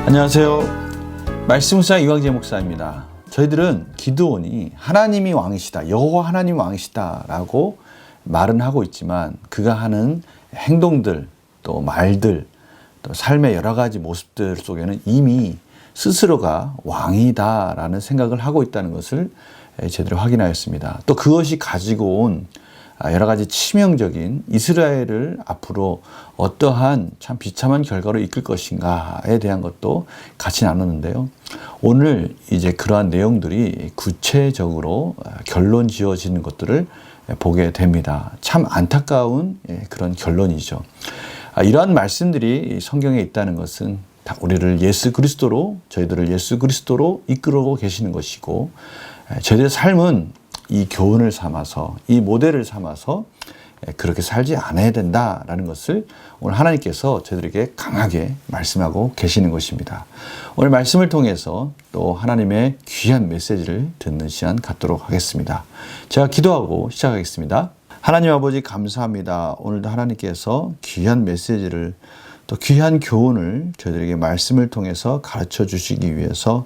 안녕하세요. 말씀사 이광재 목사입니다. 저희들은 기드온이 하나님이 왕이시다, 여호와 하나님 왕이시다 라고 말은 하고 있지만 그가 하는 행동들, 또 말들, 또 삶의 여러 가지 모습들 속에는 이미 스스로가 왕이다 라는 생각을 하고 있다는 것을 제대로 확인하였습니다. 또 그것이 가지고 온 여러 가지 치명적인 이스라엘을 앞으로 어떠한 참 비참한 결과로 이끌 것인가에 대한 것도 같이 나누는데요. 오늘 이제 그러한 내용들이 구체적으로 결론 지어지는 것들을 보게 됩니다. 참 안타까운 그런 결론이죠. 이러한 말씀들이 성경에 있다는 것은 우리를 저희들을 예수 그리스도로 이끌어 계시는 것이고, 저희들의 삶은 이 교훈을 삼아서, 이 모델을 삼아서 그렇게 살지 않아야 된다라는 것을 오늘 하나님께서 저희들에게 강하게 말씀하고 계시는 것입니다. 오늘 말씀을 통해서 또 하나님의 귀한 메시지를 듣는 시간 갖도록 하겠습니다. 제가 기도하고 시작하겠습니다. 하나님 아버지 감사합니다. 오늘도 하나님께서 귀한 메시지를, 또 귀한 교훈을 저희들에게 말씀을 통해서 가르쳐 주시기 위해서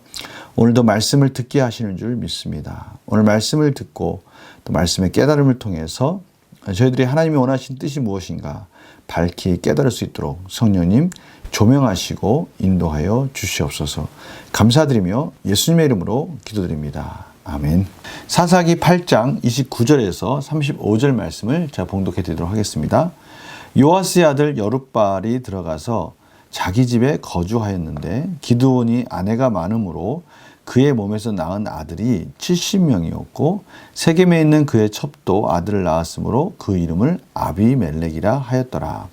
오늘도 말씀을 듣게 하시는 줄 믿습니다. 오늘 말씀을 듣고 또 말씀의 깨달음을 통해서 저희들이 하나님이 원하신 뜻이 무엇인가 밝히 깨달을 수 있도록 성령님 조명하시고 인도하여 주시옵소서. 감사드리며 예수님의 이름으로 기도드립니다. 아멘. 사사기 8장 29절에서 35절 말씀을 제가 봉독해 드리도록 하겠습니다. 요아스의 아들 여룻바알이 들어가서 자기 집에 거주하였는데 기드온이 아내가 많으므로 그의 몸에서 낳은 아들이 70명이었고 세겜에 있는 그의 첩도 아들을 낳았으므로 그 이름을 아비멜렉이라 하였더라.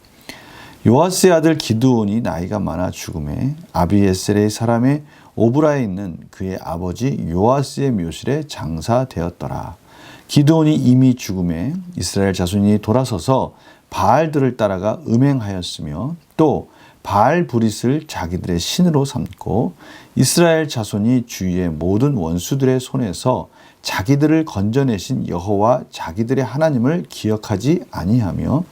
요아스의 아들 기드온이 나이가 많아 죽음에 아비에셀의 사람의 오브라에 있는 그의 아버지 요아스의 묘실에 장사되었더라. 기드온이 이미 죽음에 이스라엘 자손이 돌아서서 바알들을 따라가 음행하였으며 또 바알 브릿을 자기들의 신으로 삼고 이스라엘 자손이 주위의 모든 원수들의 손에서 자기들을 건져내신 여호와 자기들의 하나님을 기억하지 아니하며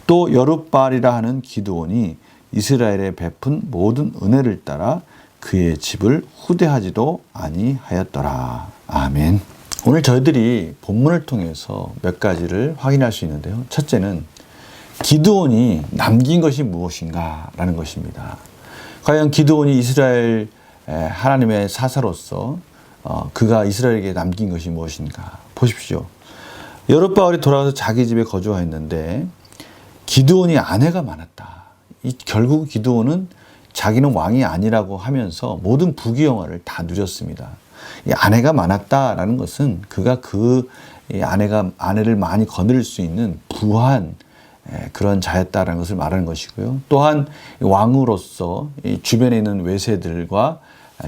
또 여룻바알이라 하는 기드온이 이스라엘에 베푼 모든 은혜를 따라 그의 집을 후대하지도 아니하였더라. 아멘. 오늘 저희들이 본문을 통해서 몇 가지를 확인할 수 있는데요. 첫째는 기드온이 남긴 것이 무엇인가 라는 것입니다. 과연 기드온이 이스라엘 하나님의 사사로서 그가 이스라엘에게 남긴 것이 무엇인가 보십시오. 여룻바알이 돌아와서 자기 집에 거주하였는데 기드온이 아내가 많았다. 결국 기드온은 자기는 왕이 아니라고 하면서 모든 부귀영화를 다 누렸습니다. 이 아내가 많았다라는 것은 그가 아내를 많이 거느릴 수 있는 부한 그런 자였다라는 것을 말하는 것이고요. 또한 왕으로서 주변에 있는 외세들과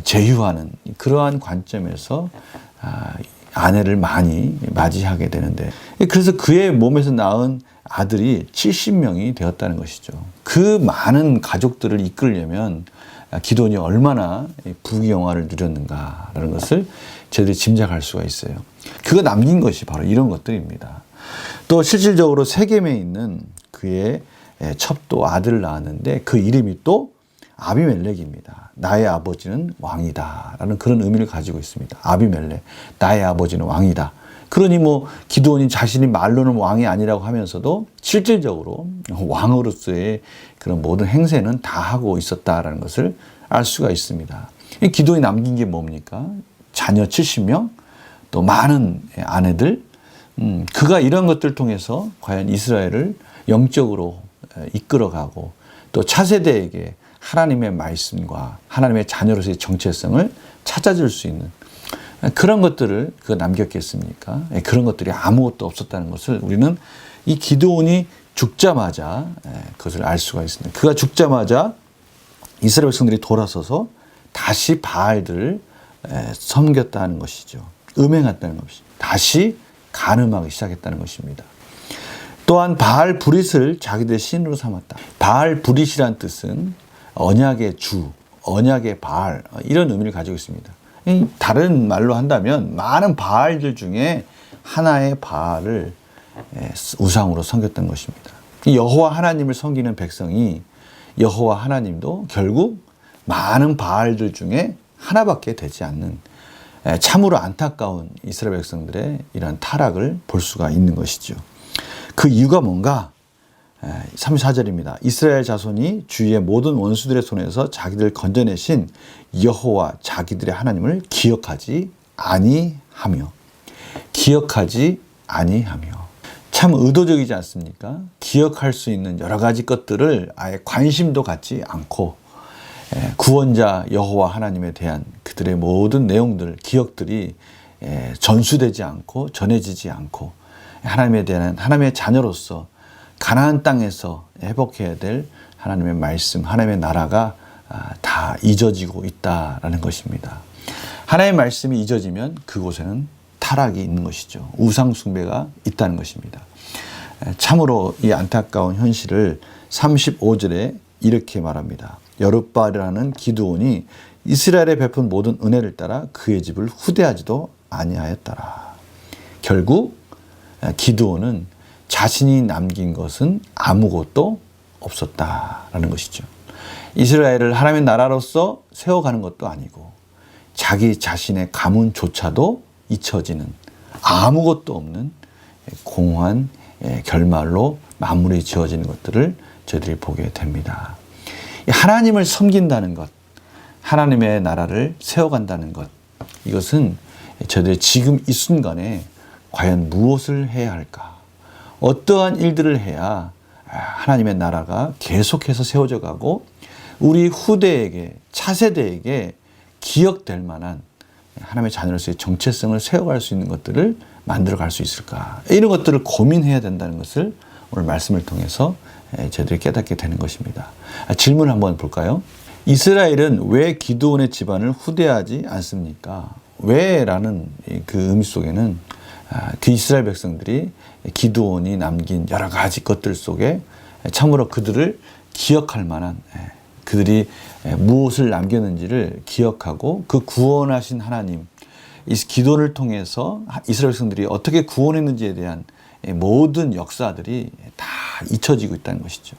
제휴하는 그러한 관점에서 아내를 많이 맞이하게 되는데, 그래서 그의 몸에서 낳은 아들이 70명이 되었다는 것이죠. 그 많은 가족들을 이끌려면 기드온이 얼마나 부귀영화를 누렸는가라는 것을 저희들이 짐작할 수가 있어요. 그가 남긴 것이 바로 이런 것들입니다. 또 실질적으로 세겜에 있는 그의 첩도 아들을 낳았는데 그 이름이 또 아비멜렉입니다. 나의 아버지는 왕이다 라는 그런 의미를 가지고 있습니다. 아비멜렉, 나의 아버지는 왕이다. 그러니 기드온이 자신이 말로는 왕이 아니라고 하면서도 실질적으로 왕으로서의 그런 모든 행세는 다 하고 있었다라는 것을 알 수가 있습니다. 기드온이 남긴 게 뭡니까? 자녀 70명, 또 많은 아내들, 그가 이런 것들을 통해서 과연 이스라엘을 영적으로 이끌어가고 또 차세대에게 하나님의 말씀과 하나님의 자녀로서의 정체성을 찾아줄 수 있는 그런 것들을 그가 남겼겠습니까? 그런 것들이 아무것도 없었다는 것을 우리는 이 기드온이 죽자마자 그것을 알 수가 있습니다. 그가 죽자마자 이스라엘 백성들이 돌아서서 다시 바알들을 섬겼다는 것이죠. 음행했다는 것이죠. 다시 간음하기 시작했다는 것입니다. 또한 바알 브릿을 자기들의 신으로 삼았다. 바알 브릿이란 뜻은 언약의 주, 언약의 바알, 이런 의미를 가지고 있습니다. 다른 말로 한다면 많은 바알들 중에 하나의 바알을 우상으로 섬겼던 것입니다. 여호와 하나님을 섬기는 백성이 여호와 하나님도 결국 많은 바알들 중에 하나밖에 되지 않는 참으로 안타까운 이스라엘 백성들의 이러한 타락을 볼 수가 있는 것이죠. 그 이유가 뭔가? 34절입니다. 이스라엘 자손이 주위의 모든 원수들의 손에서 자기들 건져내신 여호와 자기들의 하나님을 기억하지 아니하며 참 의도적이지 않습니까? 기억할 수 있는 여러 가지 것들을 아예 관심도 갖지 않고 구원자 여호와 하나님에 대한 그들의 모든 내용들, 기억들이 전수되지 않고 전해지지 않고 하나님에 대한 하나님의 자녀로서 가나안 땅에서 회복해야 될 하나님의 말씀, 하나님의 나라가 다 잊어지고 있다라는 것입니다. 하나님의 말씀이 잊어지면 그곳에는 타락이 있는 것이죠. 우상 숭배가 있다는 것입니다. 참으로 이 안타까운 현실을 35절에 이렇게 말합니다. 여룻바알이라는 기드온이 이스라엘에 베푼 모든 은혜를 따라 그의 집을 후대하지도 아니하였더라. 결국 기드온은 자신이 남긴 것은 아무것도 없었다라는 것이죠. 이스라엘을 하나님의 나라로서 세워가는 것도 아니고 자기 자신의 가문조차도 잊혀지는 아무것도 없는 공허한 결말로 마무리 지어지는 것들을 저희들이 보게 됩니다. 하나님을 섬긴다는 것, 하나님의 나라를 세워간다는 것, 이것은 저희들이 지금 이 순간에 과연 무엇을 해야 할까? 어떠한 일들을 해야 하나님의 나라가 계속해서 세워져 가고 우리 후대에게, 차세대에게 기억될 만한 하나님의 자녀로서의 정체성을 세워갈 수 있는 것들을 만들어갈 수 있을까? 이런 것들을 고민해야 된다는 것을 오늘 말씀을 통해서 저희들이 깨닫게 되는 것입니다. 질문 한번 볼까요? 이스라엘은 왜 기드온의 집안을 후대하지 않습니까? 왜라는 그 의미 속에는 그 이스라엘 백성들이 기드온이 남긴 여러 가지 것들 속에 참으로 그들을 기억할 만한, 그들이 무엇을 남겼는지를 기억하고 그 구원하신 하나님, 이 기드온을 통해서 이스라엘 백성들이 어떻게 구원했는지에 대한 모든 역사들이 다 잊혀지고 있다는 것이죠.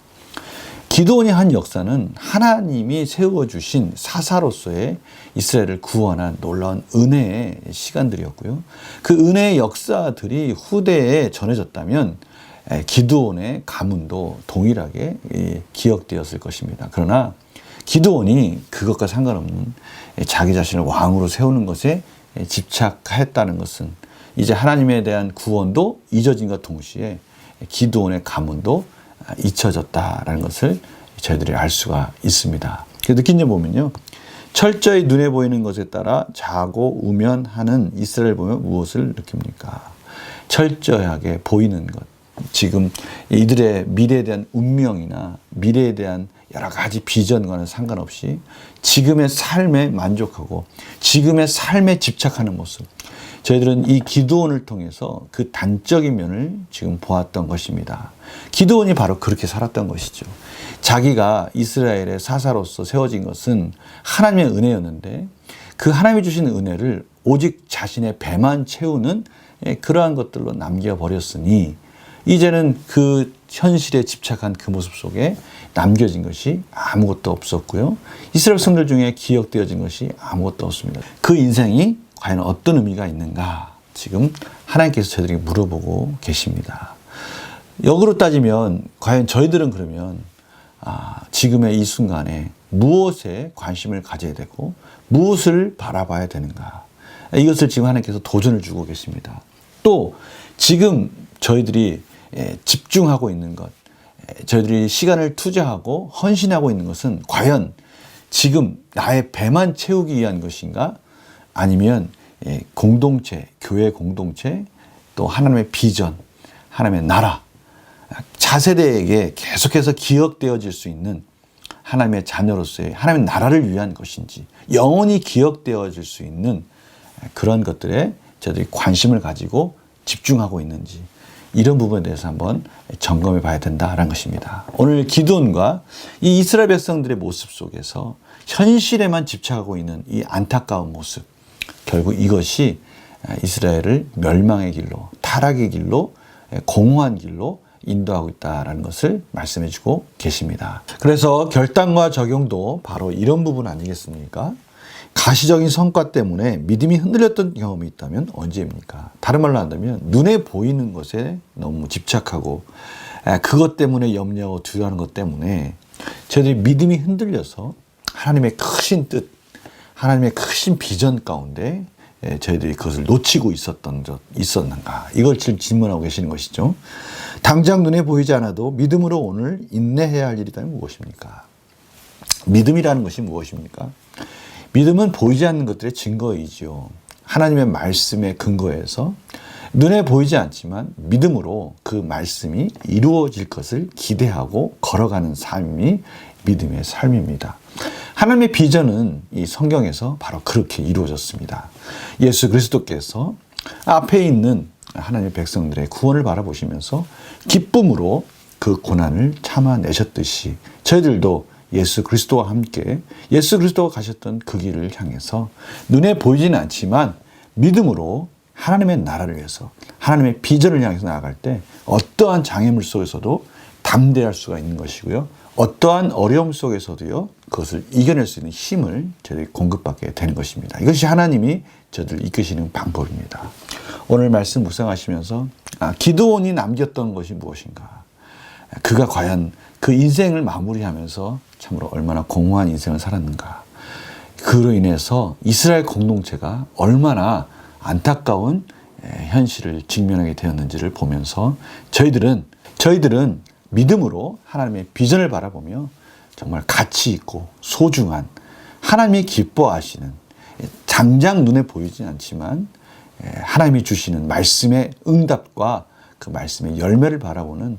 기드온이 한 역사는 하나님이 세워주신 사사로서의 이스라엘을 구원한 놀라운 은혜의 시간들이었고요. 그 은혜의 역사들이 후대에 전해졌다면 기드온의 가문도 동일하게 기억되었을 것입니다. 그러나 기드온이 그것과 상관없는 자기 자신을 왕으로 세우는 것에 집착했다는 것은 이제 하나님에 대한 구원도 잊어진과 동시에 기드온의 가문도 잊혀졌다라는 것을 저희들이 알 수가 있습니다. 느낀 점 보면요. 철저히 눈에 보이는 것에 따라 자고 우면하는 이스라엘 보면 무엇을 느낍니까? 철저하게 보이는 것. 지금 이들의 미래에 대한 운명이나 미래에 대한 여러 가지 비전과는 상관없이 지금의 삶에 만족하고 지금의 삶에 집착하는 모습. 저희들은 이 기드온을 통해서 그 단적인 면을 지금 보았던 것입니다. 기드온이 바로 그렇게 살았던 것이죠. 자기가 이스라엘의 사사로서 세워진 것은 하나님의 은혜였는데 그 하나님이 주신 은혜를 오직 자신의 배만 채우는 그러한 것들로 남겨버렸으니 이제는 그 현실에 집착한 그 모습 속에 남겨진 것이 아무것도 없었고요. 이스라엘 성들 중에 기억되어진 것이 아무것도 없습니다. 그 인생이 과연 어떤 의미가 있는가? 지금 하나님께서 저희들에게 물어보고 계십니다. 역으로 따지면 과연 저희들은 그러면 지금의 이 순간에 무엇에 관심을 가져야 되고 무엇을 바라봐야 되는가? 이것을 지금 하나님께서 도전을 주고 계십니다. 또 지금 저희들이 집중하고 있는 것, 저희들이 시간을 투자하고 헌신하고 있는 것은 과연 지금 나의 배만 채우기 위한 것인가? 아니면 공동체, 교회 공동체, 또 하나님의 비전, 하나님의 나라, 차세대에게 계속해서 기억되어질 수 있는 하나님의 자녀로서의 하나님의 나라를 위한 것인지 영원히 기억되어질 수 있는 그런 것들에 저희들이 관심을 가지고 집중하고 있는지 이런 부분에 대해서 한번 점검해 봐야 된다는 것입니다. 오늘 기드온과 이 이스라엘 백성들의 모습 속에서 현실에만 집착하고 있는 이 안타까운 모습, 결국 이것이 이스라엘을 멸망의 길로, 타락의 길로, 공허한 길로 인도하고 있다라는 것을 말씀해 주고 계십니다. 그래서 결단과 적용도 바로 이런 부분 아니겠습니까? 가시적인 성과 때문에 믿음이 흔들렸던 경험이 있다면 언제입니까? 다른 말로 한다면 눈에 보이는 것에 너무 집착하고 그것 때문에 염려하고 두려워하는 것 때문에 저희들이 믿음이 흔들려서 하나님의 크신 뜻, 하나님의 크신 비전 가운데 저희들이 그것을 놓치고 있었는가? 이걸 지금 질문하고 계시는 것이죠. 당장 눈에 보이지 않아도 믿음으로 오늘 인내해야 할 일이라면 무엇입니까? 믿음이라는 것이 무엇입니까? 믿음은 보이지 않는 것들의 증거이지요. 하나님의 말씀에 근거해서 눈에 보이지 않지만 믿음으로 그 말씀이 이루어질 것을 기대하고 걸어가는 삶이 믿음의 삶입니다. 하나님의 비전은 이 성경에서 바로 그렇게 이루어졌습니다. 예수 그리스도께서 앞에 있는 하나님의 백성들의 구원을 바라보시면서 기쁨으로 그 고난을 참아내셨듯이 저희들도 예수 그리스도와 함께 예수 그리스도가 가셨던 그 길을 향해서 눈에 보이지는 않지만 믿음으로 하나님의 나라를 위해서 하나님의 비전을 향해서 나아갈 때 어떠한 장애물 속에서도 담대할 수가 있는 것이고요. 어떠한 어려움 속에서도요, 그것을 이겨낼 수 있는 힘을 저희들이 공급받게 되는 것입니다. 이것이 하나님이 저희들을 이끄시는 방법입니다. 오늘 말씀 묵상하시면서 기드온이 남겼던 것이 무엇인가? 그가 과연 그 인생을 마무리하면서 참으로 얼마나 공허한 인생을 살았는가? 그로 인해서 이스라엘 공동체가 얼마나 안타까운 현실을 직면하게 되었는지를 보면서 저희들은 믿음으로 하나님의 비전을 바라보며 정말 가치 있고 소중한 하나님이 기뻐하시는 당장 눈에 보이진 않지만 하나님이 주시는 말씀의 응답과 그 말씀의 열매를 바라보는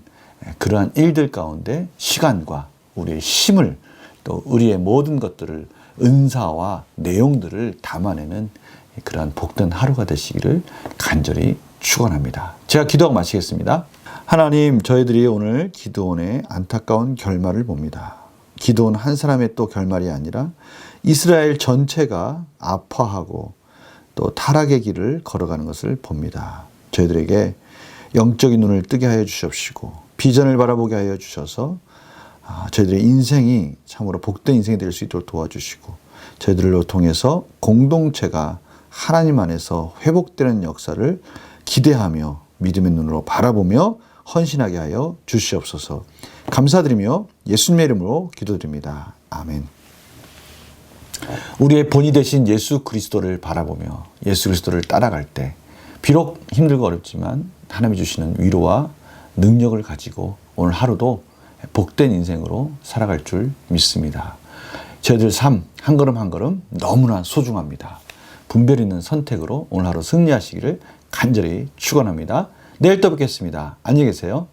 그러한 일들 가운데 시간과 우리의 힘을 또 우리의 모든 것들을 은사와 내용들을 담아내는 그러한 복된 하루가 되시기를 간절히 축원합니다. 제가 기도하고 마치겠습니다. 하나님, 저희들이 오늘 기드온의 안타까운 결말을 봅니다. 기드온 한 사람의 또 결말이 아니라 이스라엘 전체가 아파하고 또 타락의 길을 걸어가는 것을 봅니다. 저희들에게 영적인 눈을 뜨게 하여 주십시고 비전을 바라보게 하여 주셔서 저희들의 인생이 참으로 복된 인생이 될 수 있도록 도와주시고 저희들을 통해서 공동체가 하나님 안에서 회복되는 역사를 기대하며 믿음의 눈으로 바라보며 헌신하게 하여 주시옵소서. 감사드리며 예수님의 이름으로 기도드립니다. 아멘. 우리의 본이 되신 예수 그리스도를 바라보며 예수 그리스도를 따라갈 때 비록 힘들고 어렵지만 하나님이 주시는 위로와 능력을 가지고 오늘 하루도 복된 인생으로 살아갈 줄 믿습니다. 저희들 삶 한 걸음 한 걸음 너무나 소중합니다. 분별 있는 선택으로 오늘 하루 승리하시기를 간절히 축원합니다. 내일 또 뵙겠습니다. 안녕히 계세요.